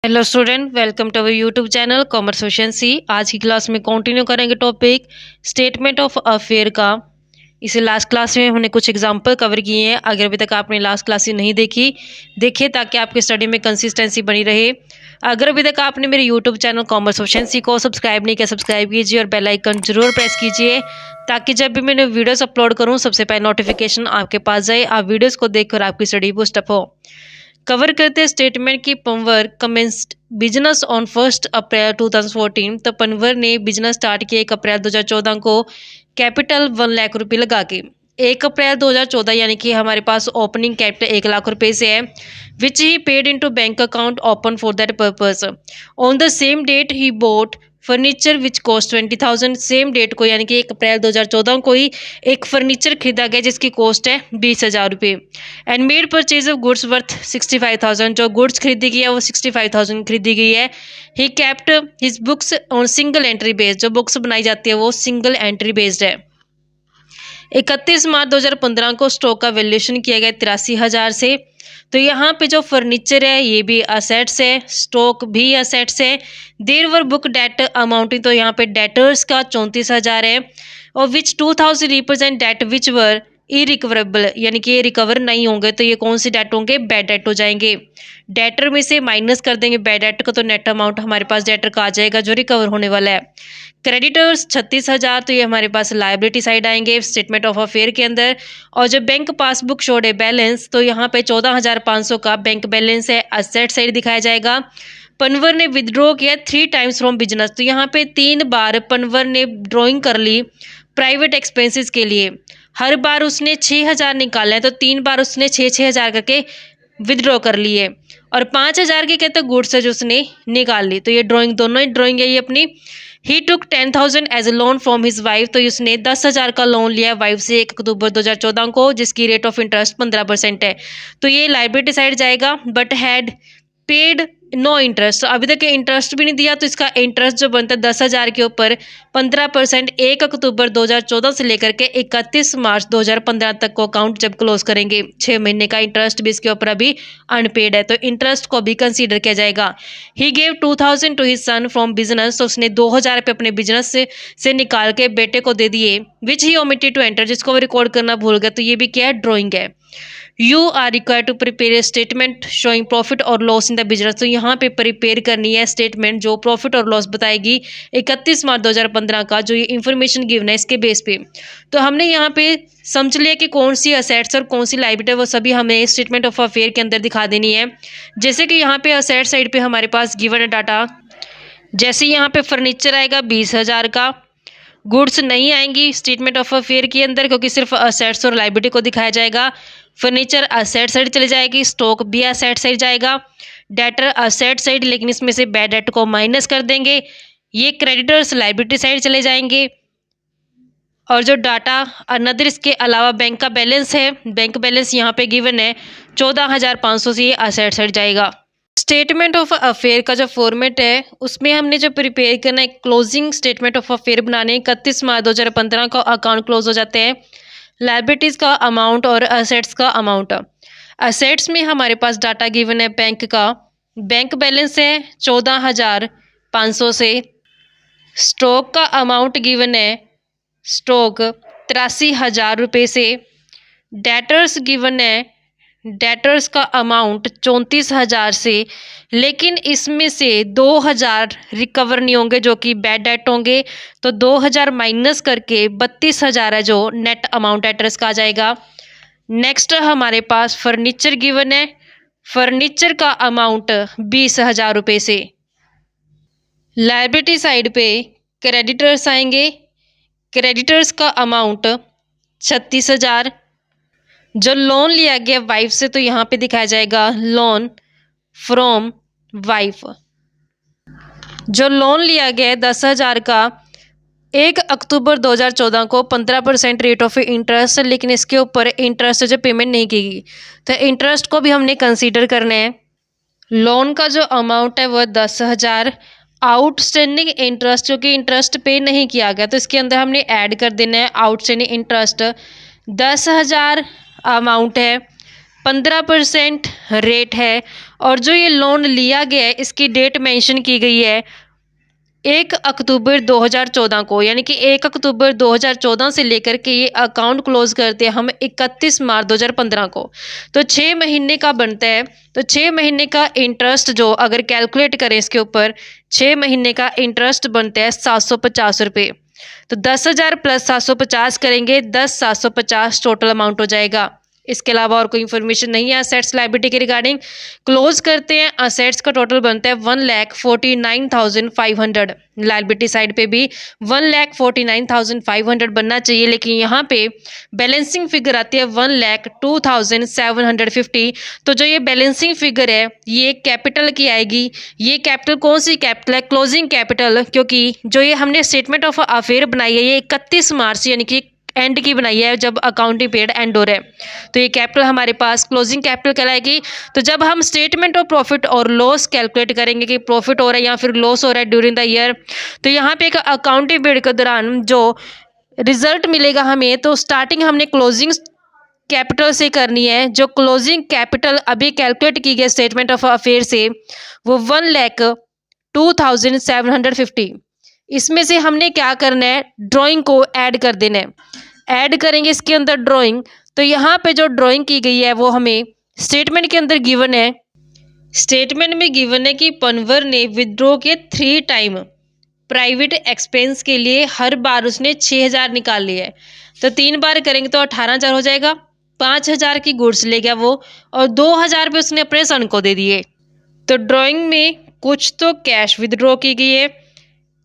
Hello student, welcome to our YouTube channel commerce vision C. आज की class में continue करेंगे टॉपिक स्टेटमेंट ऑफ अफेयर का। इसे लास्ट क्लास में हमने कुछ एग्जांपल कवर किए हैं। अगर अभी तक आपने लास्ट क्लास ही नहीं देखी, देखिए ताकि आपकी स्टडी में कंसिस्टेंसी बनी रहे। अगर अभी तक आपने मेरे यूट्यूब चैनल कॉमर्स विजन सी को सब्सक्राइब नहीं किया, सब्सक्राइब कीजिए और बेल आइकन जरूर प्रेस कीजिए ताकि जब भी मैंने वीडियोस अपलोड करूँ सबसे पहले नोटिफिकेशन आपके पास जाए, आप वीडियोज़ को देखकर आपकी स्टडी बूस्टअप हो। कवर करते हैं स्टेटमेंट की पन्वर कमेंस्ड बिजनेस ऑन 1 अप्रैल 2014। तो पन्वर ने बिजनेस स्टार्ट किया 1 अप्रैल 2014 को कैपिटल 1 लाख रुपए लगा के। 1 अप्रैल 2014 यानी कि हमारे पास ओपनिंग कैपिटल 1 लाख रुपए से है, which he paid into bank account open for that purpose. On the same date he bought furniture which cost 20,000। Same date को यानी कि 1 अप्रैल 2014 को ही एक फर्नीचर खरीदा गया जिसकी कॉस्ट है 20,000 रुपये। And made purchase of goods worth 65,000। जो गुड्स खरीदी गई है वो 65,000 खरीदी गई है। He kept his books on single entry based. जो बुक्स बनाई जाती है वो सिंगल एंट्री बेस्ड है। 31 मार्च 2015 को स्टॉक का वैल्यूएशन किया गया 83,000 से। तो यहाँ पे जो फर्नीचर है ये भी असेट्स है, स्टॉक भी असेट्स है। There were book debt amounting, तो यहाँ पे डेटर्स का 34,000 है और which 2,000 represent debt which were irrecoverable, यानी कि ये रिकवर नहीं होंगे। तो ये कौन से डेट होंगे? बैड डेट हो जाएंगे। डेटर में से माइनस कर देंगे बैड डेट का, तो नेट अमाउंट हमारे पास डेटर का आ जाएगा जो रिकवर होने वाला है। क्रेडिटर्स 36,000, तो ये हमारे पास लायबिलिटी साइड आएंगे स्टेटमेंट ऑफ अफेयर के अंदर। और जब बैंक पासबुक शोड है बैलेंस, तो यहाँ पे 14,500 का बैंक बैलेंस है, असेट साइड दिखाया जाएगा। पन्वर ने विदड्रॉ किया 3 टाइम्स फ्रॉम बिजनेस, तो यहाँ पे 3 बार पन्वर ने ड्रॉइंग कर ली प्राइवेट एक्सपेंसेस के लिए। हर बार उसने 6,000 निकाला है, तो 3 बार उसने 6,000 करके विदड्रॉ कर लिए और 5,000 के कहते गुड्स है जो उसने निकाल ली। तो ये ड्राइंग, दोनों ही ड्राइंग है ये अपनी। He took 10,000 as a loan from his wife, तो उसने 10,000 का लोन लिया वाइफ से 1 अक्टूबर 2014 को, जिसकी रेट ऑफ इंटरेस्ट 15% है। तो ये लाइबिलिटी साइड जाएगा। But had paid no interest, अभी तक इंटरेस्ट भी नहीं दिया, तो इसका इंटरेस्ट जो बनता है 10,000 के ऊपर 15% 1 अक्टूबर 2014 से लेकर के 31 मार्च 2015 तक को अकाउंट जब क्लोज करेंगे, 6 महीने का इंटरेस्ट भी इसके ऊपर अभी अनपेड है, तो इंटरेस्ट को भी कंसीडर किया जाएगा। He gave 2,000 to his son from business, तो उसने 2,000 रुपये अपने बिजनेस से निकाल के बेटे को दे दिए। विच ही ओमिटेड टू एंटर, जिसको वो रिकॉर्ड करना भूल गया, तो ये भी क्या है? ड्रॉइंग है। You are required to prepare a statement showing profit और लॉस इन द बिजनेस, तो यहाँ पे प्रिपेयर करनी है स्टेटमेंट जो प्रॉफिट और लॉस बताएगी 31 मार्च 2015 का, जो ये इन्फॉर्मेशन गिवन है इसके बेस पे। तो हमने यहाँ पे समझ लिया कि कौन सी असेट्स और कौन सी लायबिलिटी वो सभी हमें स्टेटमेंट ऑफ अफेयर के अंदर दिखा देनी है। जैसे कि यहाँ पे असेट साइड पे हमारे पास गिवन है डाटा, जैसे यहाँ पे फर्नीचर आएगा 20,000 का, गुड्स नहीं आएंगी स्टेटमेंट ऑफ अफेयर के अंदर क्योंकि सिर्फ असेट्स और लायबिलिटी को दिखाया जाएगा। फर्नीचर असेट साइड चली जाएगी, स्टॉक भी असेट साइड जाएगा, डेटर असेट साइड, लेकिन इसमें से बैड डेट को माइनस कर देंगे। ये क्रेडिटर्स लायबिलिटी साइड चले जाएंगे। और जो डाटा अनदर इसके अलावा बैंक का बैलेंस है, बैंक बैलेंस यहाँ पे गिवन है 14,500 से, ये असेट साइड जाएगा। स्टेटमेंट ऑफ अफेयर का जो फॉर्मेट है उसमें हमने जो प्रिपेयर करना है क्लोजिंग स्टेटमेंट ऑफ अफेयर बनाने। 31 मार्च 2015 का अकाउंट क्लोज हो जाते हैं। लायबिलिटीज का अमाउंट और असेट्स का अमाउंट। असेट्स में हमारे पास डाटा गिवन है बैंक का, बैंक बैलेंस है 14,500 से। स्टॉक का अमाउंट गिवन है, स्टॉक 83,000 रुपये से। डेटर्स गिवन है, डेटर्स का अमाउंट 34,000 से, लेकिन इसमें से 2,000 रिकवर नहीं होंगे जो कि बैड डेट होंगे, तो 2,000 माइनस करके 32,000 है जो नेट अमाउंट डेटर्स का आ जाएगा। नेक्स्ट हमारे पास फर्नीचर गिवन है, फर्नीचर का अमाउंट 20,000 रुपये से। लायबिलिटी साइड पे क्रेडिटर्स आएंगे, क्रेडिटर्स का अमाउंट 36,000। जो लोन लिया गया वाइफ से, तो यहाँ पे दिखाया जाएगा लोन फ्रॉम वाइफ। जो लोन लिया गया 10,000 का 1 अक्टूबर 2014 को 15% रेट ऑफ इंटरेस्ट, लेकिन इसके ऊपर इंटरेस्ट जो पेमेंट नहीं की गई, तो इंटरेस्ट को भी हमने कंसीडर करना है। लोन का जो अमाउंट है वह 10,000। आउटस्टैंडिंग इंटरेस्ट, क्योंकि इंटरेस्ट पे नहीं किया गया, तो इसके अंदर हमने ऐड कर देना है आउटस्टैंडिंग इंटरेस्ट। 10,000 अमाउंट है, 15% रेट है और जो ये लोन लिया गया है इसकी डेट मेंशन की गई है 1 अक्टूबर 2014 को, यानी कि 1 अक्टूबर 2014 से लेकर के ये अकाउंट क्लोज करते हैं हम 31 मार्च 2015 को। तो 6 महीने का बनता है। तो 6 महीने का इंटरेस्ट जो अगर कैलकुलेट करें इसके ऊपर 6 महीने का इंटरेस्ट बनता है 750 रुपये। तो 10,000 प्लस 750 करेंगे 10,750 टोटल अमाउंट हो जाएगा। इसके अलावा और कोई इन्फॉर्मेशन नहीं है असेट्स लायबिलिटी के रिगार्डिंग। क्लोज करते हैं, असेट्स का टोटल बनता है 1,49,500। लायबिलिटी साइड पे भी 1,49,500 बनना चाहिए, लेकिन यहाँ पे बैलेंसिंग फिगर आती है 1,02,750। तो जो ये बैलेंसिंग फिगर है ये कैपिटल की आएगी। ये कैपिटल कौन सी कैपिटल है? क्लोजिंग कैपिटल, क्योंकि जो ये हमने स्टेटमेंट ऑफ अफेयर बनाई है ये 31 मार्च यानी कि एंड की बनाई है, जब अकाउंटिंग पीरियड एंड हो रहा है। तो ये कैपिटल हमारे पास क्लोजिंग कैपिटल कहलाएगी। तो जब हम स्टेटमेंट ऑफ प्रॉफिट और लॉस कैलकुलेट करेंगे कि प्रॉफिट हो रहा है या फिर लॉस हो रहा है ड्यूरिंग द ईयर, तो यहाँ पे एक अकाउंटिंग पीरियड के दौरान जो रिजल्ट मिलेगा हमें, तो स्टार्टिंग हमने क्लोजिंग कैपिटल से करनी है। जो क्लोजिंग कैपिटल अभी कैलकुलेट की गई स्टेटमेंट ऑफ अफेयर से वो 1,02,750। इसमें से हमने क्या करना है? ड्राइंग को ऐड कर देना है। ऐड करेंगे इसके अंदर ड्राइंग। तो यहाँ पे जो ड्राइंग की गई है वो हमें स्टेटमेंट के अंदर गिवन है। स्टेटमेंट में गिवन है कि पनवर ने विड्रॉ के 3 टाइम प्राइवेट एक्सपेंस के लिए हर बार उसने 6,000 निकाल लिया है। तो 3 बार करेंगे तो 18,000 हो जाएगा। 5,000 की गुड्स ले गया वो और 2,000 रुपये उसने अपने सन को दे दिए। तो ड्राइंग में कुछ तो कैश विड्रॉ की गई है,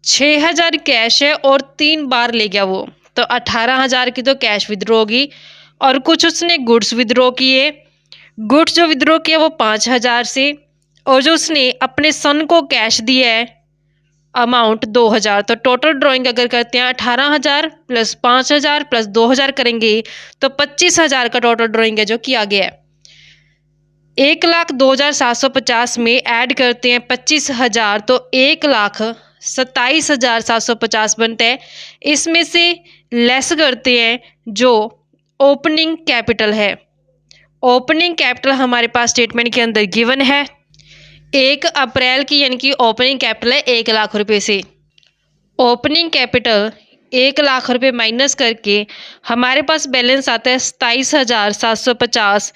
6,000 कैश है और 3 बार ले गया वो, तो 18,000 की तो कैश विड्रॉ होगी। और कुछ उसने गुड्स विड्रॉ किए। गुड्स जो विड्रॉ किया वो 5,000 से, और जो उसने अपने सन को कैश दिया है अमाउंट 2,000। तो टोटल ड्राइंग अगर करते हैं 18,000 प्लस 5,000 प्लस 2,000 करेंगे तो 25,000 का टोटल ड्राइंग है जो किया गया है। 1,02,750 में ऐड करते हैं 25,000 तो 1,27,750 बनता है। इसमें से लेस करते हैं जो ओपनिंग कैपिटल है। ओपनिंग कैपिटल हमारे पास स्टेटमेंट के अंदर गिवन है 1 अप्रैल की, यानी कि ओपनिंग कैपिटल है 1 लाख रुपए से। ओपनिंग कैपिटल 1 लाख रुपए माइनस करके हमारे पास बैलेंस आता है 27,750।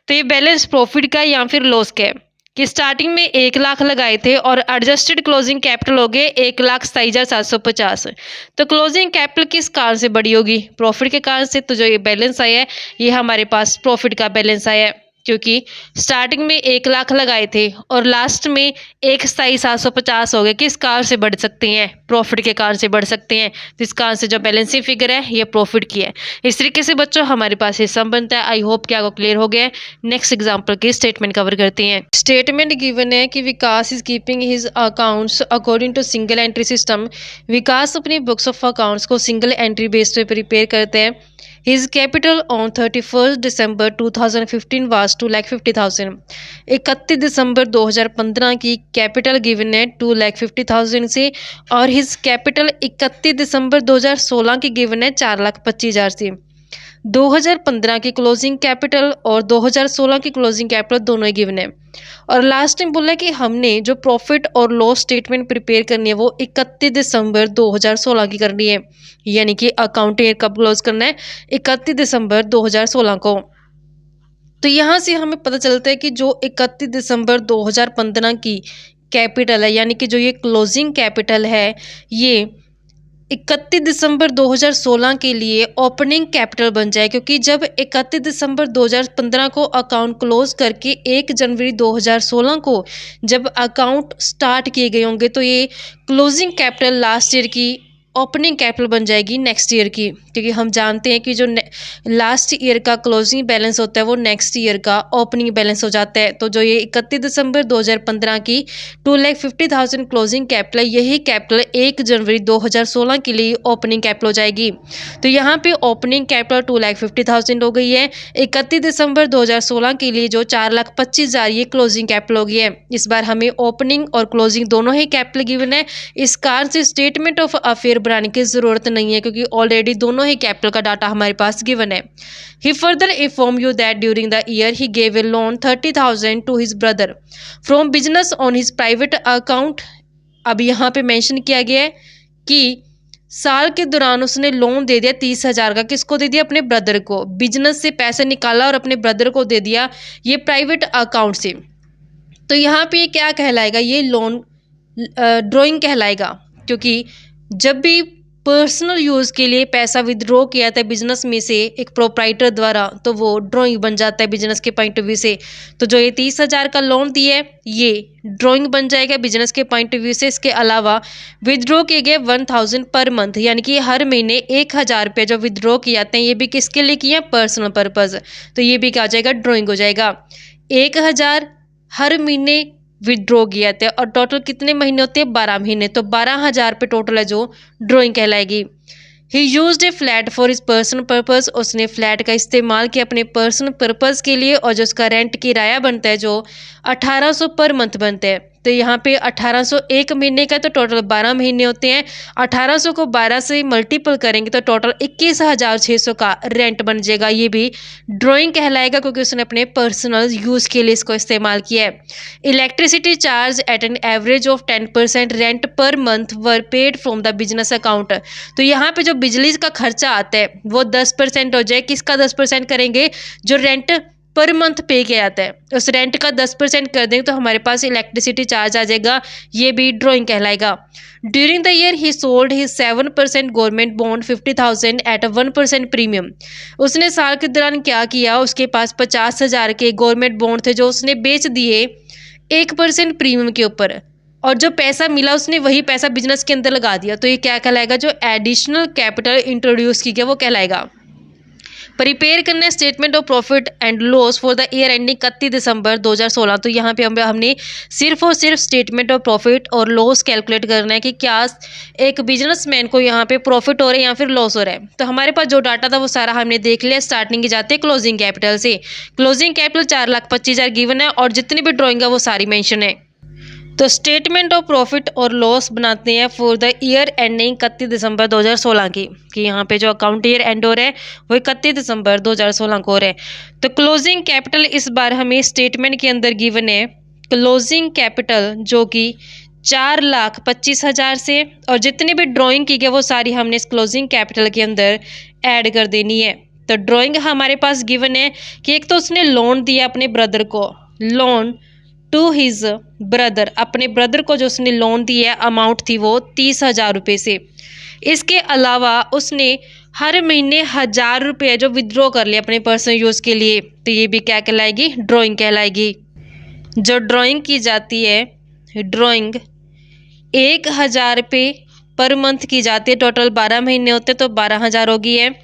तो ये बैलेंस प्रॉफिट का या फिर लॉस का है कि स्टार्टिंग में 1 लाख लगाए थे और एडजस्टेड क्लोजिंग कैपिटल हो गए 1,27,750। तो क्लोजिंग कैपिटल किस कारण से बड़ी होगी? प्रॉफिट के कारण से। तो जो ये बैलेंस आया है ये हमारे पास प्रॉफिट का बैलेंस आया है, क्योंकि स्टार्टिंग में 1 लाख लगाए थे और लास्ट में 1,27,750 हो गए। किस कारण से बढ़ सकते हैं? प्रॉफिट के कारण से बढ़ सकते हैं। तो इस कारण से जो बैलेंसिंग फिगर है ये प्रॉफिट की है। इस तरीके से बच्चों हमारे पास ये सम बनता है। आई होप कि आपको क्लियर हो गया है। नेक्स्ट एग्जाम्पल की स्टेटमेंट कवर करते हैं। स्टेटमेंट गिवन है कि Vikas is keeping his accounts according to single entry system. Vikas अपनी बुक्स ऑफ अकाउंट्स को सिंगल एंट्री बेस पे प्रिपेयर करते हैं। His capital on 31st December 2015 was 2,50,000। 31 दिसंबर 2015 की कैपिटल गिवन है 2,50,000 से, और हिज कैपिटल 31 दिसंबर 2016 की गिवन है 4,25,000 से। 2015 की क्लोजिंग कैपिटल और 2016 की क्लोजिंग कैपिटल दोनों ही गिवन है। और लास्ट टाइम बोला कि हमने जो प्रॉफिट और लॉस स्टेटमेंट प्रिपेयर करनी है वो 31 दिसंबर 2016 की करनी है, यानी कि अकाउंट ईयर कब क्लोज करना है? 31 दिसंबर 2016 को। तो यहाँ से हमें पता चलता है कि जो 31 दिसंबर 2015 की कैपिटल है, यानी कि जो ये क्लोजिंग कैपिटल है ये 31 दिसंबर 2016 के लिए ओपनिंग कैपिटल बन जाए, क्योंकि जब 31 दिसंबर 2015 को अकाउंट क्लोज करके 1 जनवरी 2016 को जब अकाउंट स्टार्ट किए गए होंगे तो ये क्लोजिंग कैपिटल लास्ट ईयर की ओपनिंग कैपिटल बन जाएगी नेक्स्ट ईयर की, क्योंकि हम जानते हैं कि जो लास्ट ईयर का क्लोजिंग बैलेंस होता है वो नेक्स्ट ईयर का ओपनिंग बैलेंस हो जाता है। तो जो ये 31 दिसंबर 2015 की 2,50,000 क्लोजिंग कैपिटल है, यही कैपिटल 1 जनवरी 2016 के लिए ओपनिंग कैपिटल हो जाएगी। तो यहाँ पे ओपनिंग कैपिटल 2,50,000 हो गई है। 31 दिसंबर 2016 के लिए जो 4,25,000 ये क्लोजिंग कैपिटल हो गई है। इस बार हमें ओपनिंग और क्लोजिंग दोनों ही कैपिटल गिवन है। इस कारण से स्टेटमेंट ऑफ अफेयर बनाने की ज़रूरत नहीं है क्योंकि ऑलरेडी दोनों ही कैपिटल का डाटा हमारे पास गिवन है। He further inform you that during the year he gave a loan 30,000 to his brother from business on his private account. अब यहाँ पे मेंशन किया गया है कि साल के दौरान उसने लोन दे दिया 30,000 का। किसको दे दिया? अपने ब्रदर को। बिजनेस से पैसे निकाला और अपने ब्रदर को दे दिया, ये प्राइवेट अकाउंट से। तो यहाँ पे ये क्या कहलाएगा? ये लोन ड्राइंग कहलाएगा, क्योंकि जब भी पर्सनल यूज़ के लिए पैसा विदड्रॉ किया था बिजनेस में से एक प्रोप्राइटर द्वारा, तो वो ड्राइंग बन जाता है बिजनेस के पॉइंट ऑफ व्यू से। तो जो ये 30,000 का लोन दिया है ये ड्राइंग बन जाएगा बिजनेस के पॉइंट ऑफ व्यू से। इसके अलावा विदड्रॉ किए गए 1,000 पर मंथ, यानी कि हर महीने 1,000 रुपये जो विदड्रॉ किए जाते हैं, ये भी किसके लिए किए हैं? Personal purpose. तो ये भी क्या हो जाएगा? ड्राइंग हो जाएगा। 1,000 हर महीने विदड्रॉ किया था और टोटल कितने महीने होते हैं? 12 महीने। तो 12,000 पे टोटल है जो ड्राइंग कहलाएगी। He used a flat for his personal purpose, उसने फ्लैट का इस्तेमाल किया अपने पर्सनल पर्पज़ के लिए, और जो उसका रेंट किराया बनता है जो 1,800 पर मंथ बनता है। तो यहाँ पे 1,800 एक महीने का, तो टोटल 12 महीने होते हैं। 1,800 को 12 से मल्टीपल करेंगे तो टोटल 21,600 का रेंट बन जाएगा। ये भी ड्राइंग कहलाएगा क्योंकि उसने अपने पर्सनल यूज़ के लिए इसको इस्तेमाल किया है। Electricity charge at an average of 10% rent per month were paid from the business account. तो यहाँ पे जो बिजली का खर्चा आता है वो 10% हो जाए। किसका 10% करेंगे? जो रेंट पर मंथ पे किया जाता है उस रेंट का 10% कर देंगे तो हमारे पास इलेक्ट्रिसिटी चार्ज आ जाएगा। ये भी ड्राइंग कहलाएगा। During the year he sold he 7% government bond 50,000 at 1% premium. उसने साल के दौरान क्या किया? उसके पास 50,000 के गवर्नमेंट बॉन्ड थे जो उसने बेच दिए 1% प्रीमियम के ऊपर, और जो पैसा मिला उसने वही पैसा बिजनेस के अंदर लगा दिया। तो ये क्या कहलाएगा? जो एडिशनल कैपिटल इंट्रोड्यूस की गया वो कहलाएगा। प्रिपेयर करना है statement of profit and loss for the year ending 31 दिसंबर 2016। तो यहाँ पे हमने सिर्फ और सिर्फ स्टेटमेंट ऑफ प्रॉफिट और लॉस कैलकुलेट करना है कि क्या एक बिजनेसमैन को यहाँ पे प्रॉफिट हो रहा है या फिर लॉस हो रहा है। तो हमारे पास जो डाटा था वो सारा हमने देख लिया। स्टार्टिंग की जाते हैं क्लोजिंग कैपिटल से। क्लोजिंग कैपिटल 4,25,000 गिवन है और जितनी भी ड्राइंग है वो सारी मेंशन है। तो स्टेटमेंट ऑफ प्रॉफिट और लॉस बनाते हैं फॉर द ईयर एंडिंग 31 दिसंबर 2016 की, कि यहाँ पे जो अकाउंट ईयर एंड हो रहा है वो 31 दिसंबर 2016 को हो रहा है। तो क्लोजिंग कैपिटल इस बार हमें स्टेटमेंट के अंदर गिवन है क्लोजिंग कैपिटल जो कि 4,25,000 से, और जितनी भी ड्राइंग की गई वो सारी हमने इस क्लोजिंग कैपिटल के अंदर ऐड कर देनी है। तो ड्राइंग हमारे पास गिवन है कि एक तो उसने लोन दिया अपने ब्रदर को, लोन टू हिज ब्रदर, अपने ब्रदर को जो उसने लोन दिया अमाउंट थी वो 30,000 रुपये से। इसके अलावा उसने हर महीने 1,000 रुपये जो विदड्रॉ कर लिया अपने पर्सनल यूज़ के लिए। तो ये भी क्या कहलाएगी? ड्राइंग कहलाएगी। जो ड्राइंग की जाती है, ड्राइंग 1,000 रुपये पर मंथ की जाती है। टोटल 12 महीने होते तो 12,000 होगी है।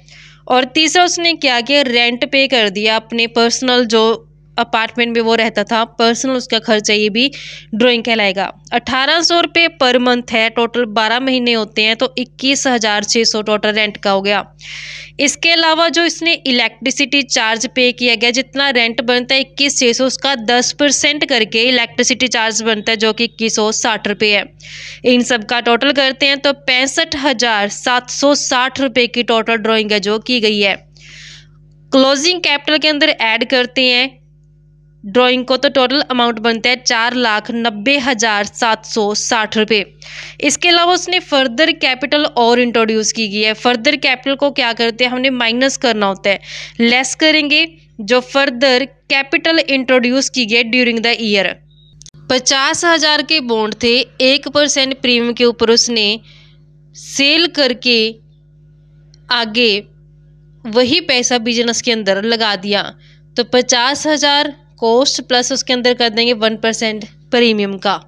और तीसरा उसने क्या किया? रेंट पे कर दिया अपने पर्सनल जो अपार्टमेंट में वो रहता था, पर्सनल उसका खर्चा, ये भी ड्राइंग कहलाएगा। 1,800 रुपये पर मंथ है, टोटल 12 महीने होते हैं तो 21,600 टोटल रेंट का हो गया। इसके अलावा जो इसने इलेक्ट्रिसिटी चार्ज पे किया गया, जितना रेंट बनता है 21,600, उसका 10% करके इलेक्ट्रिसिटी चार्ज बनता है जो कि 2,160 रुपये है। इन सब का टोटल करते हैं तो 65,760 रुपये की टोटल ड्राइंग है जो की गई है। क्लोजिंग कैपिटल के अंदर ऐड करते हैं ड्राइंग को तो टोटल अमाउंट बनता है 4,90,760 रुपये। इसके अलावा उसने फर्दर कैपिटल और इंट्रोड्यूस की गई है। फर्दर कैपिटल को क्या करते हैं? हमने माइनस करना होता है, लेस करेंगे जो फर्दर कैपिटल इंट्रोड्यूस की गई ड्यूरिंग द ईयर। 50,000 के बॉन्ड थे, 1% प्रीमियम के ऊपर उसने सेल करके आगे वही पैसा बिजनेस के अंदर लगा दिया। तो 50,000 कॉस्ट प्लस उसके अंदर कर देंगे 1% प्रीमियम का।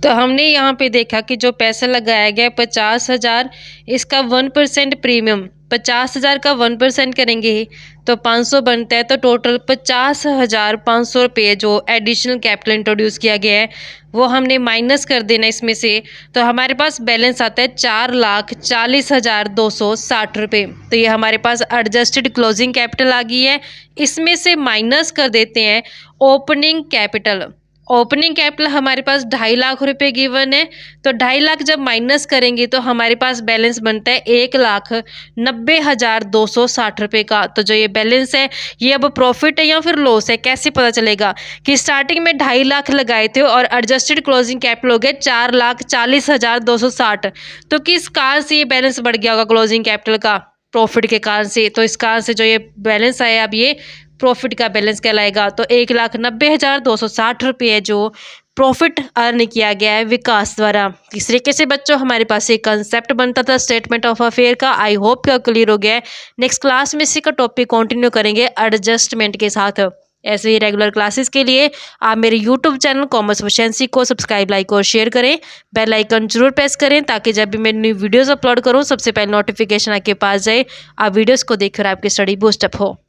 तो हमने यहाँ पे देखा कि जो पैसा लगाया गया 50,000, इसका 1% प्रीमियम, 50,000 का 1% करेंगे तो 500 बनता है। तो टोटल 50,500 रुपये जो एडिशनल कैपिटल इंट्रोड्यूस किया गया है वो हमने माइनस कर देना इसमें से। तो हमारे पास बैलेंस आता है 4,40,260 रुपये। तो ये हमारे पास एडजस्टेड क्लोजिंग कैपिटल आ गई है। इसमें से माइनस कर देते हैं ओपनिंग कैपिटल। ओपनिंग कैपिटल हमारे पास 2.5 लाख रुपए गिवन है, तो 2.5 लाख जब माइनस करेंगे तो हमारे पास बैलेंस बनता है 1,90,260 रुपए का। तो जो ये बैलेंस है ये अब प्रॉफिट है या फिर लॉस है, कैसे पता चलेगा कि स्टार्टिंग में 2.5 लाख लगाए थे और एडजस्टेड क्लोजिंग कैपिटल हो गया 4,40,260। तो किस कारण से ये बैलेंस बढ़ गया होगा क्लोजिंग कैपिटल का? प्रॉफिट के कारण से। तो इस कारण से जो ये बैलेंस आया अब ये प्रॉफिट का बैलेंस कहलाएगा। तो 1,90,260 रुपये जो प्रॉफिट अर्न किया गया है विकास द्वारा। इस तरीके से बच्चों हमारे पास एक कंसेप्ट बनता था स्टेटमेंट ऑफ अफेयर का। आई होप कि क्लियर हो गया है। नेक्स्ट क्लास में इसी का टॉपिक कंटिन्यू करेंगे एडजस्टमेंट के साथ। ऐसे ही रेगुलर क्लासेस के लिए आप मेरे यूट्यूब चैनल कॉमर्स एफिशिएंसी को सब्सक्राइब, लाइक और शेयर करें। बेल आइकन जरूर प्रेस करें ताकि जब भी मैं न्यू वीडियोस अपलोड करूं सबसे पहले नोटिफिकेशन आपके पास जाए, आप वीडियोस को देखकर आपकी स्टडी बूस्टअप हो।